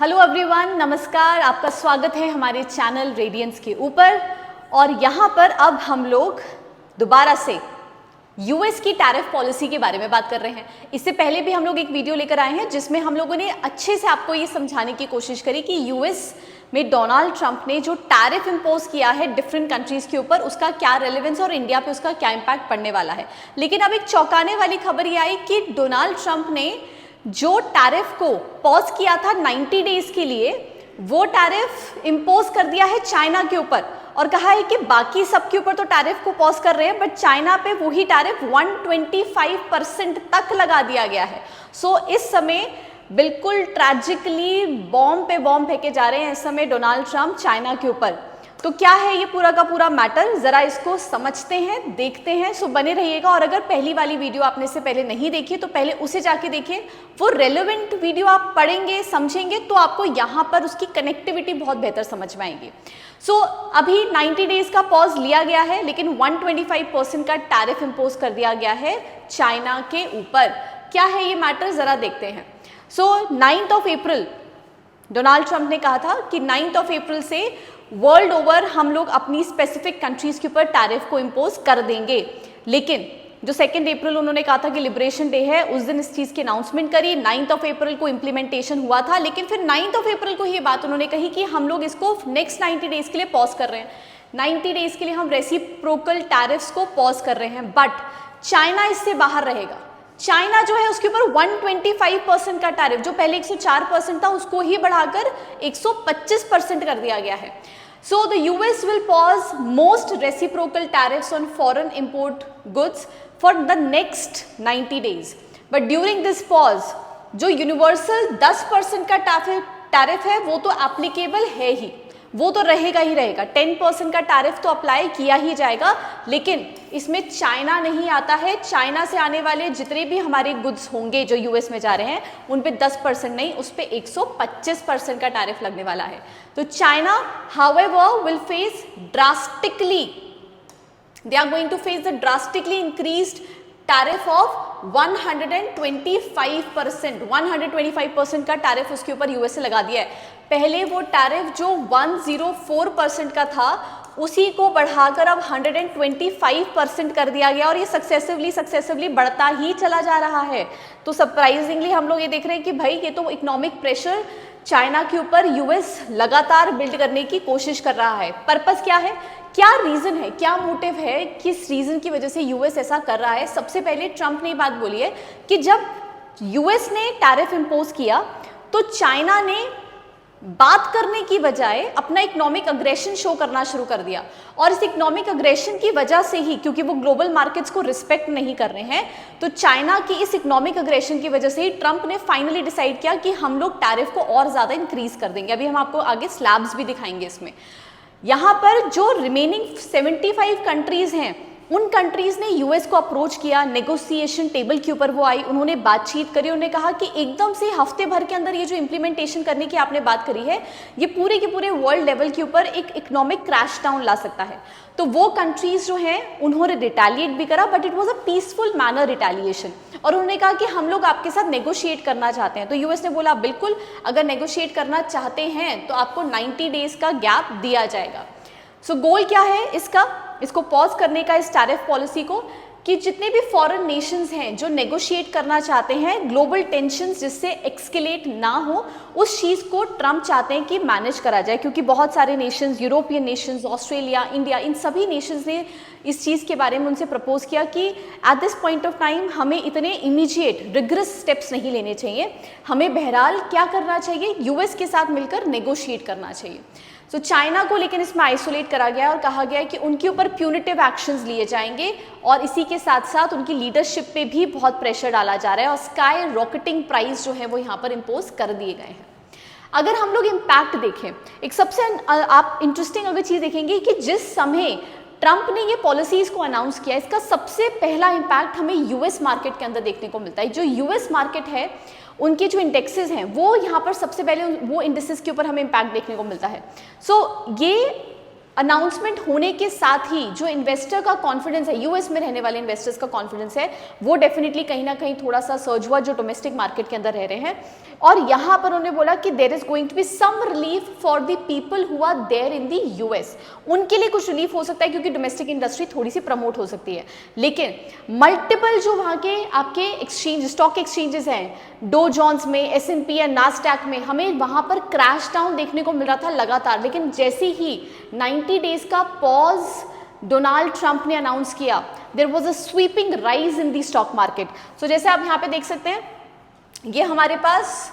Hello everyone, नमस्कार। आपका स्वागत है हमारे चैनल रेडियंस के ऊपर। और यहाँ पर अब हम लोग दोबारा से यूएस की टैरिफ पॉलिसी के बारे में बात कर रहे हैं। इससे पहले भी हम लोग एक वीडियो लेकर आए हैं जिसमें हम लोगों ने अच्छे से आपको ये समझाने की कोशिश करी कि यूएस में डोनाल्ड ट्रंप ने जो टैरिफ इम्पोज किया है डिफरेंट कंट्रीज के ऊपर, उसका क्या रेलेवेंस और इंडिया पे उसका क्या इम्पैक्ट पड़ने वाला है। लेकिन अब एक चौंकाने वाली खबर ये आई कि डोनाल्ड ट्रंप ने जो टैरिफ को पॉज किया था 90 डेज के लिए, वो टैरिफ इम्पोज कर दिया है चाइना के ऊपर और कहा है कि बाकी सब के ऊपर तो टैरिफ को पॉज कर रहे हैं, बट चाइना पे वही टैरिफ 125% तक लगा दिया गया है। सो इस समय बिल्कुल ट्रैजिकली बॉम्ब पे बॉम्ब फेंके जा रहे हैं इस समय डोनाल्ड ट्रंप चाइना के ऊपर। तो क्या है ये पूरा का पूरा मैटर, जरा इसको समझते हैं, देखते हैं। सो बने रहिएगा। और अगर पहली वाली वीडियो आपने से पहले नहीं देखी तो पहले उसे जाके देखिए। वो रेलेवेंट वीडियो आप पढ़ेंगे, समझेंगे तो आपको यहाँ पर उसकी कनेक्टिविटी बहुत बेहतर समझ में आएगी। सो अभी 90 डेज का पॉज लिया गया है, लेकिन 125% का टैरिफ इम्पोज कर दिया गया है चाइना के ऊपर। क्या है ये मैटर, जरा देखते हैं। सो 9 अप्रैल डोनाल्ड ट्रंप ने कहा था कि 9 अप्रैल से वर्ल्ड ओवर हम लोग अपनी स्पेसिफिक कंट्रीज के ऊपर टैरिफ को इम्पोज कर देंगे। लेकिन जो 2 अप्रैल उन्होंने कहा था कि लिबरेशन डे है, उस दिन इस चीज़ की अनाउंसमेंट करी। 9 अप्रैल को इम्प्लीमेंटेशन हुआ था, लेकिन फिर 9 अप्रैल को ये बात उन्होंने कही कि हम लोग इसको नेक्स्ट 90 डेज के लिए पॉज कर रहे हैं। 90 डेज के लिए हम रेसिप्रोकल टैरिफ्स को पॉज कर रहे हैं, बट चाइना इससे बाहर रहेगा। चाइना जो है उसके ऊपर 125% का टैरिफ, जो पहले 104% था, उसको ही बढ़ाकर 125% कर दिया गया है। So the US will pause most reciprocal tariffs on foreign import goods for the next 90 days. But during this pause, जो यूनिवर्सल 10% का टैरिफ है वो तो एप्लीकेबल है ही, वो तो रहेगा ही रहेगा। 10% का टैरिफ तो अप्लाई किया ही जाएगा, लेकिन इसमें चाइना नहीं आता है। चाइना से आने वाले जितने भी हमारे गुड्स होंगे जो यूएस में जा रहे हैं, उन पे 10% नहीं, उस पे 125% का टैरिफ लगने वाला है। तो China however will face drastically, they are going to face the drastically increased tariff of 125%। 125% का टैरिफ उसके ऊपर यूएस से लगा दिया है। पहले वो टैरिफ जो 104% का था, उसी को बढ़ाकर अब 125% कर दिया गया और ये सक्सेसिवली बढ़ता ही चला जा रहा है। तो सरप्राइजिंगली हम लोग ये देख रहे हैं कि भाई ये तो इकोनॉमिक प्रेशर चाइना के ऊपर यूएस लगातार बिल्ड करने की कोशिश कर रहा है। पर्पस क्या है, क्या रीजन है, क्या मोटिव है, किस रीजन की वजह से यूएस ऐसा कर रहा है। सबसे पहले ट्रंप ने बात बोली है कि जब यूएस ने टैरिफ इम्पोज किया तो चाइना ने बात करने की बजाय अपना इकोनॉमिक अग्रेशन शो करना शुरू कर दिया। और इस इकोनॉमिक अग्रेशन की वजह से ही, क्योंकि वो ग्लोबल मार्केट्स को रिस्पेक्ट नहीं कर रहे हैं, तो चाइना की इस इकोनॉमिक अग्रेशन की वजह से ही ट्रंप ने फाइनली डिसाइड किया कि हम लोग टैरिफ को और ज़्यादा इंक्रीज कर देंगे। अभी हम आपको आगे स्लैब्स भी दिखाएंगे इसमें। यहाँ पर जो रिमेनिंग 75 कंट्रीज हैं, उन कंट्रीज ने यूएस को अप्रोच किया, नेगोशिएशन टेबल के ऊपर वो आई, उन्होंने बातचीत करी। उन्होंने कहा कि एकदम से हफ्ते भर के अंदर ये जो इम्प्लीमेंटेशन करने की आपने बात करी है, ये पूरे के पूरे वर्ल्ड लेवल के ऊपर एक इकोनॉमिक क्रैश डाउन ला सकता है। तो वो कंट्रीज जो हैं उन्होंने रिटेलिएट भी करा, but it was a peaceful manner retaliation. और उन्होंने कहा कि हम लोग आपके साथ नेगोशिएट करना चाहते हैं। तो यूएस ने बोला बिल्कुल, अगर नेगोशिएट करना चाहते हैं तो आपको 90 डेज का गैप दिया जाएगा। सो गोल क्या है इसको पॉज करने का, इस टैरिफ पॉलिसी को, कि जितने भी फॉरेन नेशंस हैं जो नेगोशिएट करना चाहते हैं ग्लोबल टेंशंस जिससे एक्सकेलेट ना हो, उस चीज़ को ट्रंप चाहते हैं कि मैनेज करा जाए। क्योंकि बहुत सारे nations, European nations, Australia, India, इन सभी नेशंस ने इस चीज़ के बारे में उनसे प्रपोज किया कि at this point of time हमें इतने इमीडिएट रिग्रेस स्टेप्स नहीं लेने चाहिए, हमें बहरहाल क्या करना चाहिए, यूएस के साथ मिलकर नेगोशिएट करना चाहिए। तो चाइना को लेकिन इसमें आइसोलेट करा गया और कहा गया कि उनके ऊपर प्यूनिटिव एक्शंस लिए जाएंगे, और इसी के साथ साथ उनकी लीडरशिप पे भी बहुत प्रेशर डाला जा रहा है, और स्काई रॉकेटिंग प्राइस जो है वो यहाँ पर इम्पोज कर दिए गए हैं। अगर हम लोग इम्पैक्ट देखें, एक सबसे आप इंटरेस्टिंग अगर चीज़ देखेंगे कि जिस समय ट्रंप ने ये पॉलिसीज को अनाउंस किया, इसका सबसे पहला इम्पैक्ट हमें यूएस मार्केट के अंदर देखने को मिलता है। जो यूएस मार्केट है, उनके जो इंडेक्सेस हैं वो यहाँ पर सबसे पहले वो इंडेक्सेस के ऊपर हमें इम्पैक्ट देखने को मिलता है। सो ये अनाउंसमेंट होने के साथ ही जो इन्वेस्टर का कॉन्फिडेंस है, यूएस में रहने वाले इन्वेस्टर्स का कॉन्फिडेंस है, वो डेफिनेटली कहीं ना कहीं थोड़ा सा सर्ज हुआ, जो डोमेस्टिक मार्केट के अंदर रह रहे हैं। और यहाँ पर उन्होंने बोला कि there is going to be some relief for the people who are there in the US. उनके लिए कुछ रिलीफ हो सकता है क्योंकि डोमेस्टिक इंडस्ट्री थोड़ी सी प्रमोट हो सकती है, लेकिन मल्टीपल जो वहाँ के आपके एक्सचेंज, स्टॉक एक्सचेंजेस हैं, डो जोन्स में, S&P या नास्डैक में, हमें वहाँ पर क्रैश डाउन देखने को मिल रहा था लगातार। लेकिन जैसे ही 90 डेज का पॉज डोनाल्ड ट्रंप ने अनाउंस किया, there was a sweeping rise in the stock market. So जैसे आप यहाँ पे देख सकते हैं, ये हमारे पास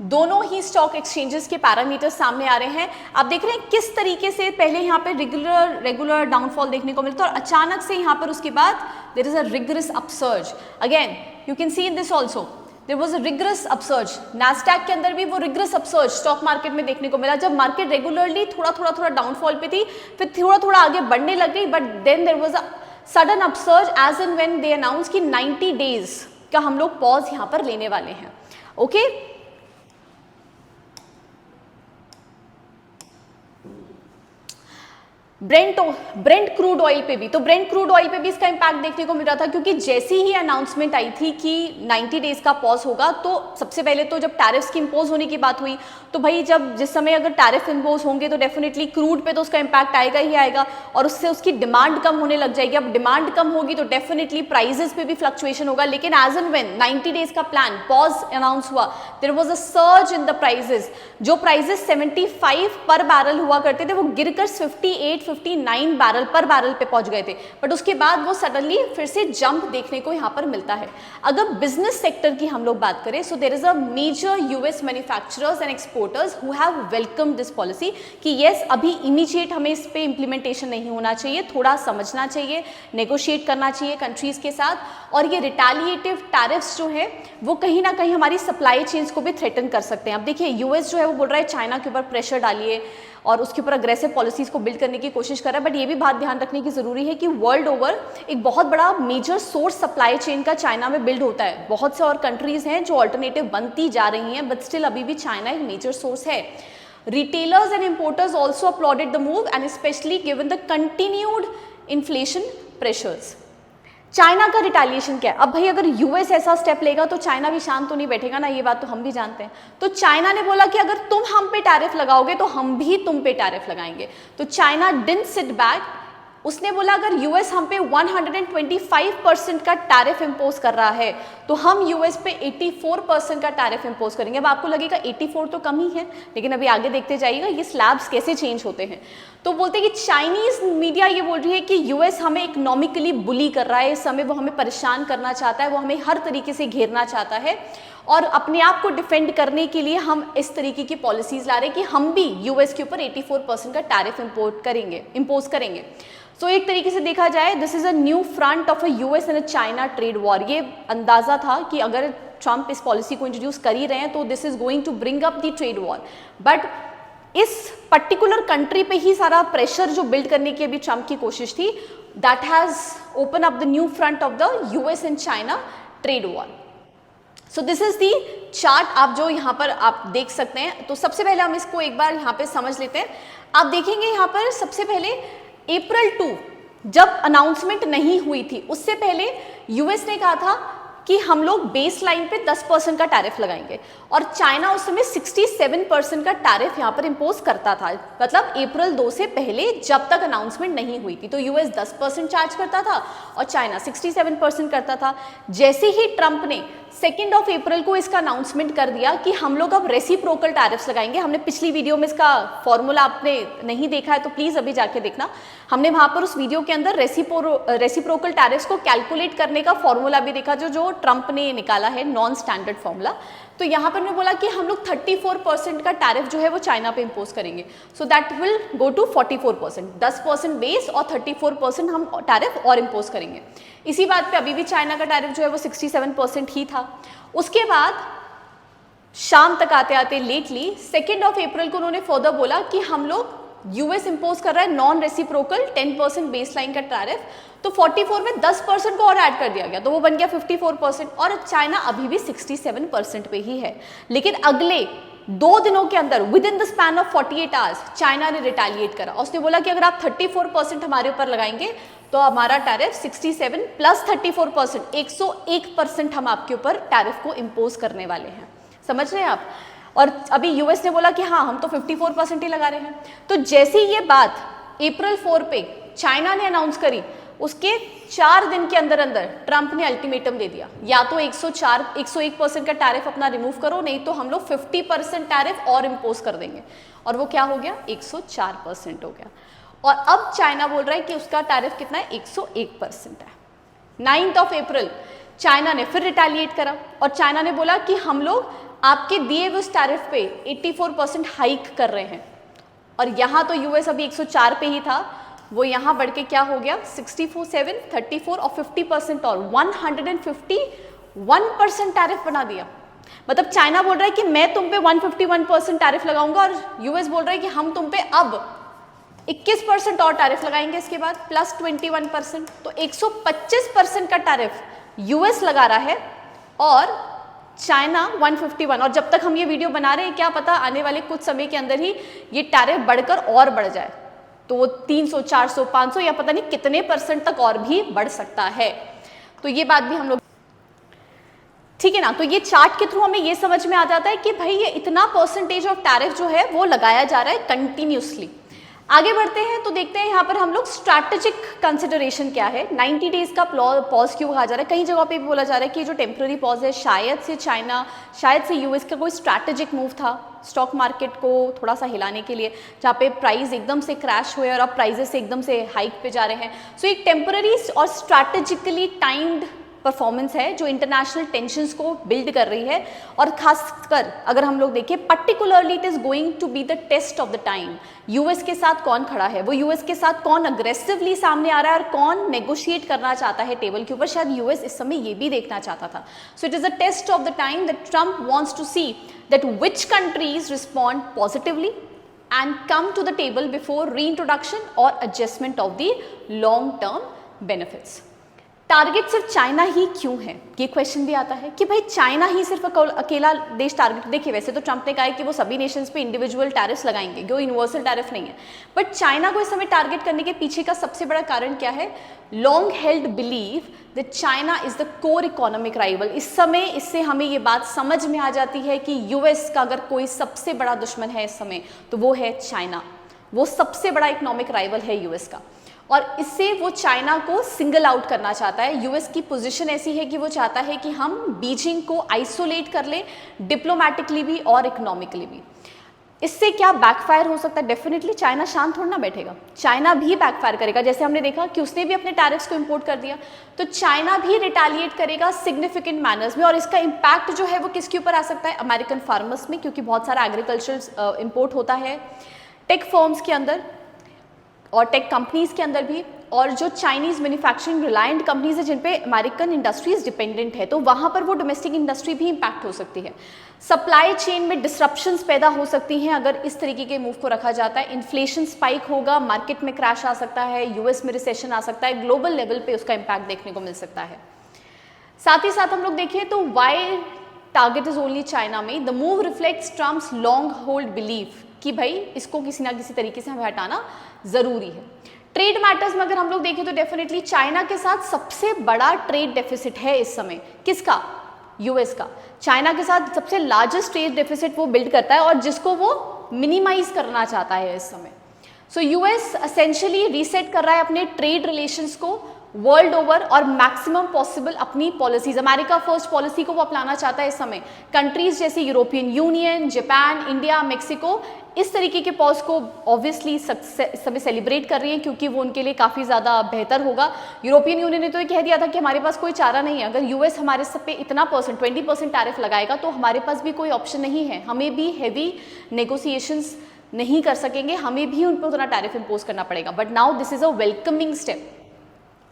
दोनों ही स्टॉक एक्सचेंजेस के पैरामीटर्स सामने आ रहे हैं। आप देख रहे हैं किस तरीके से पहले यहाँ पे रेगुलर डाउनफॉल देखने को मिलता है और अचानक से यहाँ पर उसके बाद there is a rigorous upsurge. Again you can see in this also there was a rigorous upsurge. Nasdaq के अंदर भी वो रिगरस अपसर्ज स्टॉक मार्केट में देखने को मिला, जब मार्केट रेगुलरली थोड़ा डाउनफॉल पे थी, फिर थोड़ा आगे बढ़ने लग गई, but then there was a sudden upsurge as and when they announce कि 90 डेज का हम लोग पॉज यहाँ पर लेने वाले हैं। ओके ब्रेंट क्रूड ऑयल पे भी, तो ब्रेंट क्रूड ऑयल पे भी इसका इंपैक्ट देखने को मिल रहा था, क्योंकि जैसे ही अनाउंसमेंट आई थी कि 90 डेज का पॉज होगा, तो सबसे पहले तो जब टैरिफ्स की इंपोज होने की बात हुई, तो भाई जब जिस समय अगर टैरिफ इंपोज होंगे तो डेफिनेटली क्रूड पे तो उसका इंपैक्ट आएगा ही आएगा और उससे उसकी डिमांड कम होने लग जाएगी। अब डिमांड कम होगी तो डेफिनेटली प्राइजेस पे भी फ्लक्चुएशन होगा। लेकिन एज एंड व्हेन 90 डेज का प्लान पॉज अनाउंस हुआ, there was a surge in the prices. जो प्राइजेस 75 पर बैरल हुआ करते थे, वो गिरकर 58-59 बैरल पर बैरल पे पहुंच गए थे, बट उसके बाद वो सडनली फिर से जंप देखने को यहाँ पर मिलता है। अगर बिजनेस सेक्टर की हम लोग बात करें, so there is a major US manufacturers and exporters who have welcome this policy कि यस, अभी इमीडिएट हमें इस पे इम्प्लीमेंटेशन नहीं होना चाहिए, थोड़ा समझना चाहिए, नेगोशिएट करना चाहिए कंट्रीज के साथ। और ये रिटेलिएटिव टैरिफ्स जो है वो कहीं ना कहीं हमारी सप्लाई चेन्स को भी थ्रेटन कर सकते हैं। अब देखिए यूएस जो है वो बोल रहा है चाइना के ऊपर प्रेशर डालिए और उसके ऊपर अग्रेसिव पॉलिसीज को बिल्ड करने की कोशिश कर रहा है, बट ये भी बात ध्यान रखने की जरूरी है कि वर्ल्ड ओवर एक बहुत बड़ा मेजर सोर्स सप्लाई चेन का चाइना में बिल्ड होता है। बहुत से और कंट्रीज हैं जो अल्टरनेटिव बनती जा रही हैं, बट स्टिल अभी भी चाइना एक मेजर सोर्स है। Retailers and importers also applauded the move and especially given the continued inflation pressures. China का रिटेलिएशन क्या है? अब भाई अगर यूएस ऐसा स्टेप लेगा तो चाइना भी शांत तो नहीं बैठेगा ना, ये बात तो हम भी जानते हैं। तो चाइना ने बोला कि अगर तुम हम पे टैरिफ लगाओगे तो हम भी तुम पे टैरिफ लगाएंगे। तो चाइना डिडंट सिट बैक, उसने बोला अगर यूएस हम पे 125% का टैरिफ इंपोज कर रहा है तो हम यूएस पे 84% का टैरिफ इंपोज करेंगे। अब आपको लगेगा 84 तो कम ही है, लेकिन अभी आगे देखते जाइएगा ये स्लैब्स कैसे चेंज होते हैं। तो बोलते हैं कि चाइनीज मीडिया ये बोल रही है कि यूएस हमें इकोनॉमिकली बुली कर रहा है, इस समय वो हमें परेशान करना चाहता है, वो हमें हर तरीके से घेरना चाहता है और अपने आप को डिफेंड करने के लिए हम इस तरीके की पॉलिसीज ला रहे हैं कि हम भी यूएस के ऊपर 84% का टैरिफ इंपोज करेंगे। तो एक तरीके से देखा जाए this is a new front of a US and China trade war. ये अंदाजा था कि अगर ट्रंप इस पॉलिसी को इंट्रोड्यूस कर ही रहे हैं तो this is going to bring up the trade war, but इस पर्टिकुलर कंट्री पे ही सारा प्रेशर जो बिल्ड करने की अभी ट्रंप की कोशिश थी, that has open up the new front of the US and China trade war. So this is the chart आप जो यहाँ पर आप देख सकते हैं। तो सबसे पहले हम इसको एक बार यहाँ पे समझ लेते हैं। आप देखेंगे यहाँ पर सबसे पहले अप्रैल 2 जब अनाउंसमेंट नहीं हुई थी, उससे पहले यूएस ने कहा था कि हम लोग बेस लाइन पे 10% का टैरिफ लगाएंगे और चाइना उस समय 67% का टैरिफ यहाँ पर इंपोज करता था। मतलब अप्रैल 2 से पहले जब तक अनाउंसमेंट नहीं हुई थी तो यूएस 10% चार्ज करता था और चाइना 67% करता था। जैसे ही ट्रंप ने 2 अप्रैल को इसका अनाउंसमेंट कर दिया कि हम लोग अब रेसिप्रोकल टैरिफ्स लगाएंगे, हमने पिछली वीडियो में इसका फॉर्मूला आपने नहीं देखा है तो प्लीज अभी जाके देखना, हमने वहां पर उस वीडियो के अंदर रेसिप्रोकल टैरिफ्स को कैलकुलेट करने का फॉर्मूला भी देखा जो ट्रंप ने निकाला है, नॉन स्टैंडर्ड फॉर्मूला। तो यहाँ पर मैं बोला कि हम लोग 34% का टैरिफ जो है वो चाइना पे इंपोज करेंगे, so that will go to 44%, 10% base और 34% हम टैरिफ और इंपोज करेंगे। इसी बात पे अभी भी चाइना का टैरिफ जो है वो 67% ही था। उसके बाद शाम तक आते आते लेटली 2 अप्रैल को उन्होंने फर्दर बोला कि हम लोग यूएस इंपोज कर रहा है नॉन रेसिप्रोकल 10% बेस लाइन का टैरिफ, तो 44 में 10% को और ऐड कर दिया गया तो वो बन गया 54% और चाइना अभी भी 67% पे ही है। लेकिन अगले 2 दिनों के अंदर with in the span of 48 hours China ने रिटेलिएट करा। उसने बोला कि अगर आप 34% हमारे ऊपर लगाएंगे तो हमारा टैरिफ 67 प्लस 34%, 101% हम आपके ऊपर टैरिफ को इम्पोज करने वाले हैं। समझ रहे हैं आप? और अभी यूएस ने बोला कि हाँ हम तो 54% ही लगा रहे हैं। तो जैसे ही ये बात अप्रैल 4 पे चाइना ने अनाउंस करी, उसके 4 दिन के अंदर अंदर ट्रंप ने अल्टीमेटम दे दिया, या तो 101% का टैरिफ अपना रिमूव करो, नहीं तो हम लोग 50% टैरिफ और इम्पोज कर देंगे। और वो क्या हो गया? 104% हो गया। और अब चाइना बोल रहा है कि उसका टैरिफ कितना है? 101% है। 9 अप्रैल चाइना ने फिर रिटेलिएट करा और चाइना ने बोला कि हम लोग आपके दिए हुए उस टैरिफ पे 84% हाइक कर रहे हैं। और यहाँ तो यूएस अभी 104 पे ही था, वो यहाँ बढ़ के क्या हो गया? 64, 34 और 50% और 151% टैरिफ बना दिया। मतलब चाइना बोल रहा है कि मैं तुम पे 151% टैरिफ लगाऊंगा और यूएस बोल रहा है कि हम तुम पे अब 21% और टैरिफ लगाएंगे इसके बाद प्लस 21%। तो 125% का टैरिफ यूएस लगा रहा है और चाइना 151। और जब तक हम ये वीडियो बना रहे हैं क्या पता आने वाले कुछ समय के अंदर ही ये टैरिफ बढ़कर और बढ़ जाए, तो वो 300, 400, 500 या पता नहीं कितने % तक और भी बढ़ सकता है। तो ये बात भी हम लोग, ठीक है ना। तो ये चार्ट के थ्रू हमें ये समझ में आ जाता है कि भाई ये इतना % ऑफ टैरिफ जो है वो लगाया जा रहा है कंटिन्यूसली। आगे बढ़ते हैं तो देखते हैं यहाँ पर हम लोग स्ट्रैटेजिक कंसिडरेशन क्या है। 90 डेज का पॉज क्यों कहा जा रहा है? कई जगह पे भी बोला जा रहा है कि जो टेम्पररी पॉज है शायद से यूएस का कोई स्ट्रैटेजिक मूव था स्टॉक मार्केट को थोड़ा सा हिलाने के लिए, जहाँ पे प्राइस एकदम से क्रैश हुए और अब प्राइजेस एकदम से हाइक पे जा रहे हैं। सो एक टेम्पररी और स्ट्रैटेजिकली टाइम्ड परफॉर्मेंस है जो इंटरनेशनल टेंशंस को बिल्ड कर रही है। और खासकर अगर हम लोग देखें particularly it is going to be the test of the time. US के साथ कौन खड़ा है, वो यूएस के साथ कौन अग्रेसिवली सामने आ रहा है और कौन नेगोशिएट करना चाहता है टेबल के ऊपर, शायद यूएस इस समय ये भी देखना चाहता था। So it is a test of the time that Trump wants to see that which countries respond positively and come to the table before reintroduction और adjustment of the long term benefits. Target सिर्फ China ही क्यों है, ये question भी आता है कि भाई चाइना ही सिर्फ अकेला देश टारगेट। देखिए वैसे तो ट्रंप ने कहा है कि वो सभी नेशंस पे इंडिविजुअल टैरिफ्स लगाएंगे, जो यूनिवर्सल टैरिफ नहीं है, बट चाइना को इस समय टारगेट करने के पीछे का सबसे बड़ा कारण क्या है? Long held believe that China is the core economic rival. इस समय इससे हमें ये बात समझ में आ जाती है कि यूएस का अगर कोई सबसे बड़ा दुश्मन है इस समय तो वो है चाइना। वो सबसे बड़ा इकोनॉमिक राइवल है यूएस का और इससे वो चाइना को सिंगल आउट करना चाहता है। यूएस की पोजीशन ऐसी है कि वो चाहता है कि हम बीजिंग को आइसोलेट कर लें, डिप्लोमेटिकली भी और इकोनॉमिकली भी। इससे क्या बैकफायर हो सकता है? डेफिनेटली चाइना शांत थोड़ा ना बैठेगा, चाइना भी बैकफायर करेगा। जैसे हमने देखा कि उसने भी अपने टैरिफ्स को इंपोर्ट कर दिया, तो चाइना भी रिटेलिएट करेगा सिग्निफिकेंट मैनर्स में। और इसका इंपैक्ट जो है वो किसके ऊपर आ सकता है? अमेरिकन फार्मर्स में, क्योंकि बहुत सारा एग्रीकल्चर इंपोर्ट होता है, टेक फर्म्स के अंदर और टेक कंपनीज के अंदर भी, और जो चाइनीज मैन्युफैक्चरिंग रिलायंट कंपनीज है जिन पे अमेरिकन इंडस्ट्रीज डिपेंडेंट है, तो वहाँ पर वो डोमेस्टिक इंडस्ट्री भी इंपैक्ट हो सकती है। सप्लाई चेन में डिसरप्शंस पैदा हो सकती हैं अगर इस तरीके के मूव को रखा जाता है। इन्फ्लेशन स्पाइक होगा, मार्केट में क्रैश आ सकता है, यूएस में रिसेशन आ सकता है, ग्लोबल लेवल पे उसका इम्पैक्ट देखने को मिल सकता है। साथ ही साथ हम लोग देखें तो why target is only China में, the move reflects Trump's long hold belief कि भाई इसको किसी ना किसी तरीके से हमें हटाना जरूरी है। ट्रेड मैटर्स में अगर हम लोग देखें तो डेफिनेटली चाइना के साथ सबसे बड़ा ट्रेड डेफिसिट है इस समय। किसका? यूएस का। चाइना के साथ सबसे लार्जेस्ट ट्रेड डेफिसिट वो बिल्ड करता है और जिसको वो मिनिमाइज करना चाहता है इस समय। सो यूएस एसेंशियली रीसेट कर रहा है अपने ट्रेड रिलेशंस को वर्ल्ड ओवर और मैक्सिमम पॉसिबल अपनी पॉलिसीज, अमेरिका फर्स्ट पॉलिसी को वो अपनाना चाहता है इस समय। कंट्रीज जैसे European union, Japan, India, Mexico इस तरीके के पॉज को ऑब्वियसली इस समय सेलिब्रेट कर रही हैं क्योंकि वो उनके लिए काफ़ी ज़्यादा बेहतर होगा। यूरोपियन यूनियन ने तो ये कह दिया था कि हमारे पास कोई चारा नहीं है, अगर यूएस हमारे सब पे इतना 20% टैरिफ लगाएगा तो हमारे पास भी कोई ऑप्शन नहीं है, हमें भी हैवी नेगोशिएशंस नहीं कर सकेंगे, हमें भी उन पर उतना टैरिफ इम्पोज करना पड़ेगा। But now this is a welcoming step.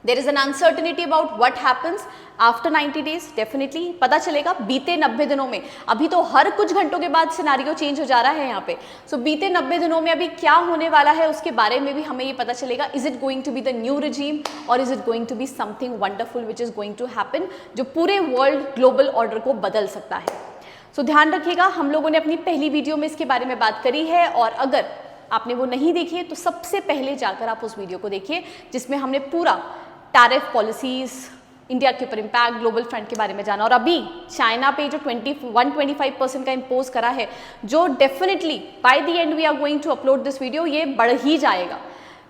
There is an uncertainty about what happens after 90 days. Definitely पता चलेगा बीते 90 दिनों में। अभी तो हर कुछ घंटों के बाद सिनारियो चेंज हो जा रहा है यहाँ पे। सो बीते 90 दिनों में अभी क्या होने वाला है उसके बारे में भी हमें ये पता चलेगा। Is it going to be the new regime और is it going to be something wonderful which is going to happen, जो पूरे वर्ल्ड ग्लोबल ऑर्डर को बदल सकता है। सो ध्यान रखिएगा, हम लोगों ने अपनी पहली वीडियो में इसके बारे में बात करी है, और अगर आपने वो नहीं देखी है तो सबसे पहले जाकर आप उस वीडियो को देखिए, जिसमें हमने पूरा टैरिफ पॉलिसीज, इंडिया के ऊपर इम्पैक्ट, ग्लोबल फ्रंट के बारे में जाना। और अभी चाइना पे जो 125% का इम्पोज करा है, जो definitely by the end we are going to upload this video, ये बढ़ ही जाएगा।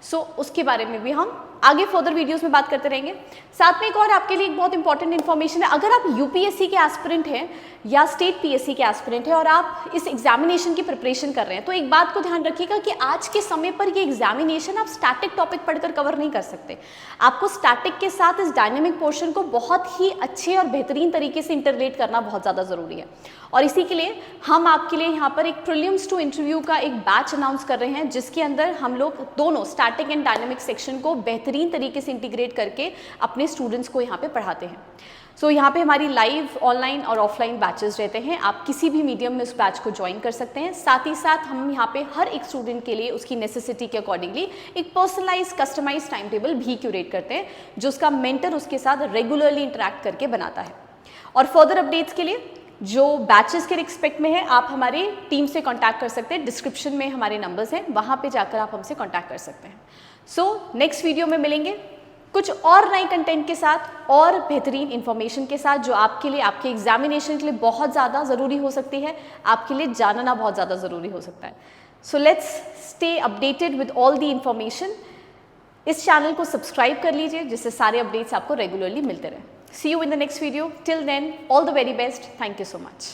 सो उसके बारे में भी हम आगे फर्दर वीडियोस में बात करते रहेंगे। साथ में एक और आपके लिए एक बहुत इंपॉर्टेंट इन्फॉर्मेशन है, अगर आप यूपीएससी के एस्पिरेंट हैं या स्टेट पीएससी के एस्पिरेंट हैं और आप इस एग्जामिनेशन की प्रिपरेशन कर रहे हैं, तो एक बात को ध्यान रखिएगा कि आज के समय पर ये एग्जामिनेशन आप स्टैटिक टॉपिक पढ़कर कवर नहीं कर सकते। आपको स्टैटिक के साथ इस डायनेमिक पोर्शन को बहुत ही अच्छे और बेहतरीन तरीके से इंटरलेट करना बहुत ज़्यादा ज़रूरी है। और इसी के लिए हम आपके लिए यहाँ पर एक प्रीलिम्स टू इंटरव्यू का एक बैच अनाउंस कर रहे हैं, जिसके अंदर हम लोग दोनों स्टैटिक एंड डायनेमिक सेक्शन को बेहतरीन तरीके से इंटीग्रेट करके अपने स्टूडेंट्स को यहाँ पे पढ़ाते हैं। सो यहाँ पे हमारी लाइव, ऑनलाइन और ऑफलाइन बैचेस रहते हैं। आप किसी भी मीडियम में उस बैच को ज्वाइन कर सकते हैं। साथ ही साथ हम यहाँ पे हर एक स्टूडेंट के लिए उसकी नेसेसिटी के अकॉर्डिंगली एक पर्सनलाइज, कस्टमाइज टाइम टेबल भी क्यूरेट करते हैं, जो उसका मेंटर उसके साथ रेगुलरली इंटरेक्ट करके बनाता है। और फर्दर अपडेट्स के लिए जो बैचेस के रिस्पेक्ट में है, आप हमारी टीम से कांटेक्ट कर सकते हैं। डिस्क्रिप्शन में हमारे नंबर्स हैं, वहाँ पे जाकर आप हमसे कांटेक्ट कर सकते हैं। सो नेक्स्ट वीडियो में मिलेंगे कुछ और नए कंटेंट के साथ और बेहतरीन इंफॉर्मेशन के साथ, जो आपके लिए, आपके एग्जामिनेशन के लिए बहुत ज़्यादा ज़रूरी हो सकती है, आपके लिए जानना बहुत ज़्यादा ज़रूरी हो सकता है। So let's stay updated with all the information. इस चैनल को सब्सक्राइब कर लीजिए, जिससे सारे अपडेट्स आपको रेगुलरली मिलते रहें। See you in the next video. Till then, all the very best. Thank you so much.